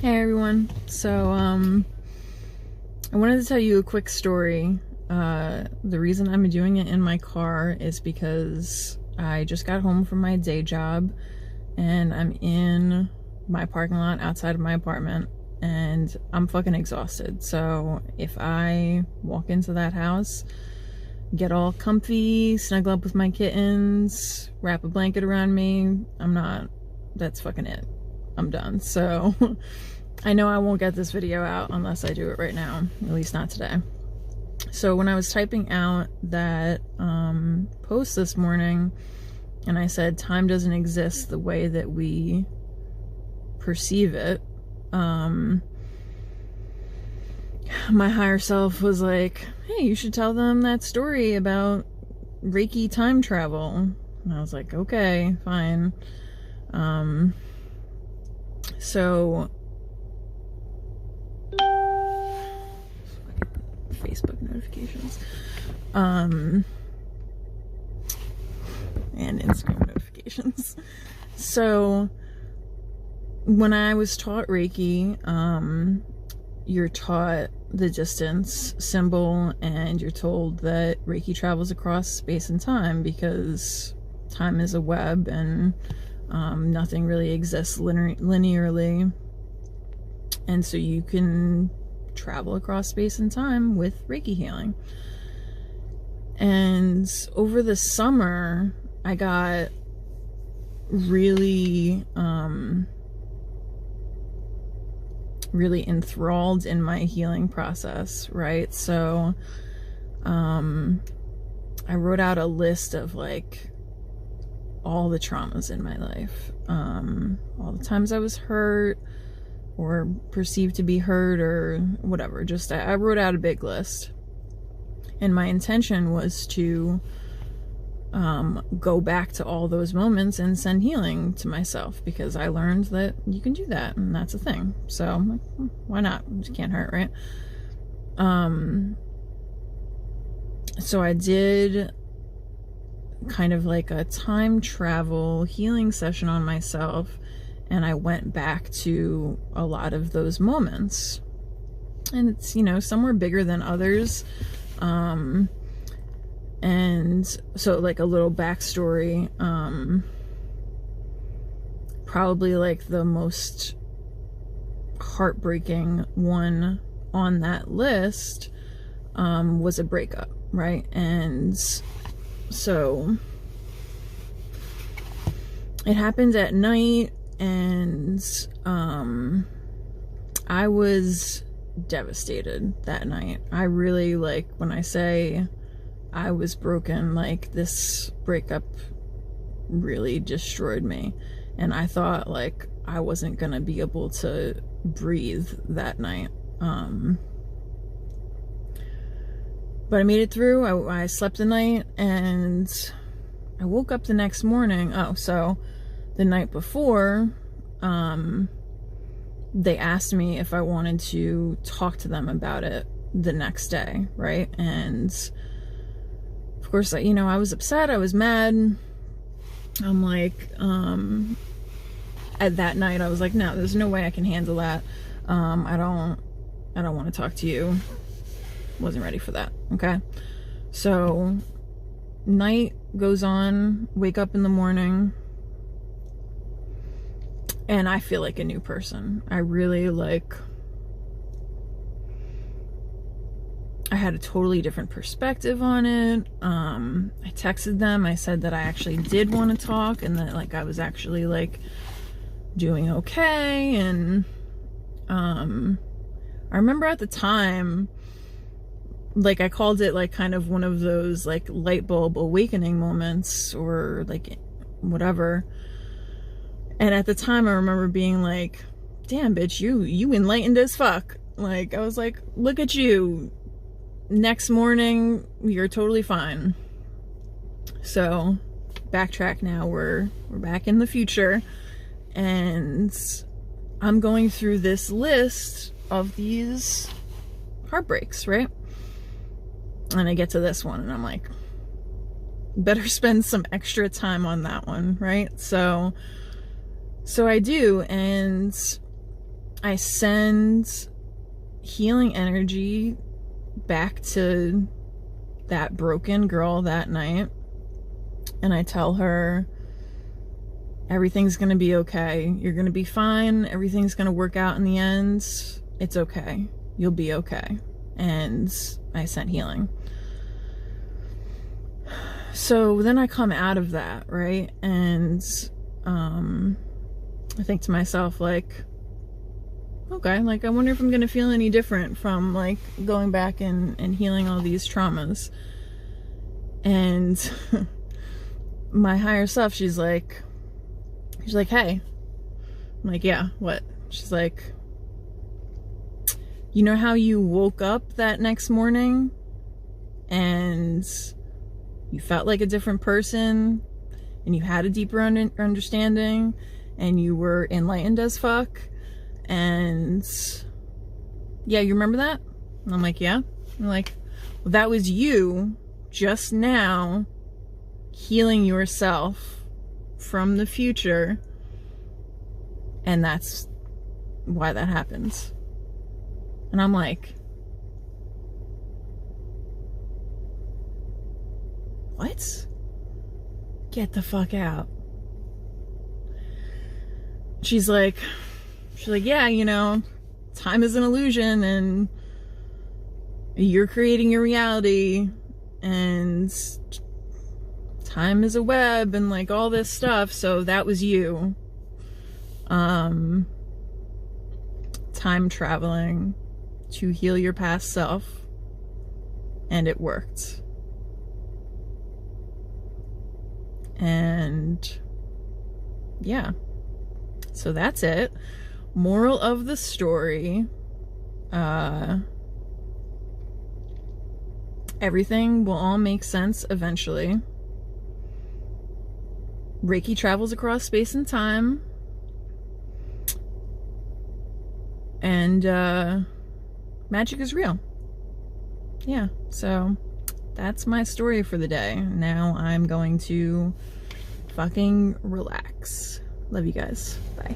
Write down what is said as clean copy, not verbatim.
Hey everyone. So, I wanted to tell you a quick story. The reason I'm doing it in my car is because I just got home from my day job and I'm in my parking lot outside of my apartment and I'm fucking exhausted. So if I walk into that house, get all comfy, snuggle up with my kittens, wrap a blanket around me, that's fucking it. I'm done. So I know I won't get this video out unless I do it right now, at least not today. So when I was typing out that post this morning and I said time doesn't exist the way that we perceive it, my higher self was like, hey, you should tell them that story about Reiki time travel. And I was like, okay, fine. So Facebook notifications and Instagram notifications. So when I was taught Reiki, you're taught the distance symbol and you're told that Reiki travels across space and time because time is a web and nothing really exists linearly, and so you can travel across space and time with Reiki healing. And over the summer I got really really enthralled in my healing process, right? So I wrote out a list of like all the traumas in my life, all the times I was hurt or perceived to be hurt or whatever. Just I wrote out a big list, and my intention was to go back to all those moments and send healing to myself, because I learned that you can do that and that's a thing. So I'm like, why not? It just can't hurt, right? So I did kind of like a time travel healing session on myself, and I went back to a lot of those moments, and it's, you know, some were bigger than others. And so like a little backstory, probably like the most heartbreaking one on that list was a breakup, right? And so it happened at night, and I was devastated that night. I really, like, when I say I was broken, like, this breakup really destroyed me, and I thought like I wasn't gonna be able to breathe that night. But I made it through. I slept the night, and I woke up the next morning. Oh, so the night before, they asked me if I wanted to talk to them about it the next day, right? And of course, you know, I was upset, I was mad. I'm like, at that night, I was like, no, there's no way I can handle that. I don't want to talk to you. Wasn't ready for that, okay? So night goes on, wake up in the morning, and I feel like a new person. I really, like, I had a totally different perspective on it. I texted them, I said that I actually did want to talk, and that, like, I was actually, like, doing okay. And I remember at the time, like, I called it like kind of one of those like light bulb awakening moments, or like whatever. And at the time I remember being like, damn bitch, you enlightened as fuck. Like, I was like, look at you, next morning you're totally fine. So backtrack now, we're back in the future, and I'm going through this list of these heartbreaks, right? And I get to this one and I'm like, better spend some extra time on that one, right? So I do, and I send healing energy back to that broken girl that night, and I tell her everything's gonna be okay. You're gonna be fine. Everything's gonna work out in the end. It's okay. You'll be okay. And I sent healing. So then I come out of that, right? And I think to myself, like, okay, like, I wonder if I'm gonna feel any different from, like, going back and healing all these traumas. And my higher self, she's like, hey. I'm like, yeah, what? She's like, you know how you woke up that next morning and you felt like a different person and you had a deeper understanding and you were enlightened as fuck? And yeah, you remember that? And I'm like, yeah. I'm like, well, that was you just now healing yourself from the future, and that's why that happens. And I'm like, what? Get the fuck out. She's like, yeah, you know, time is an illusion and you're creating your reality and time is a web and like all this stuff. So that was you. Time traveling to heal your past self, and it worked. And yeah, so that's it. Moral of the story, everything will all make sense eventually. Reiki travels across space and time. And magic is real. Yeah, so that's my story for the day. Now I'm going to fucking relax. Love you guys. Bye.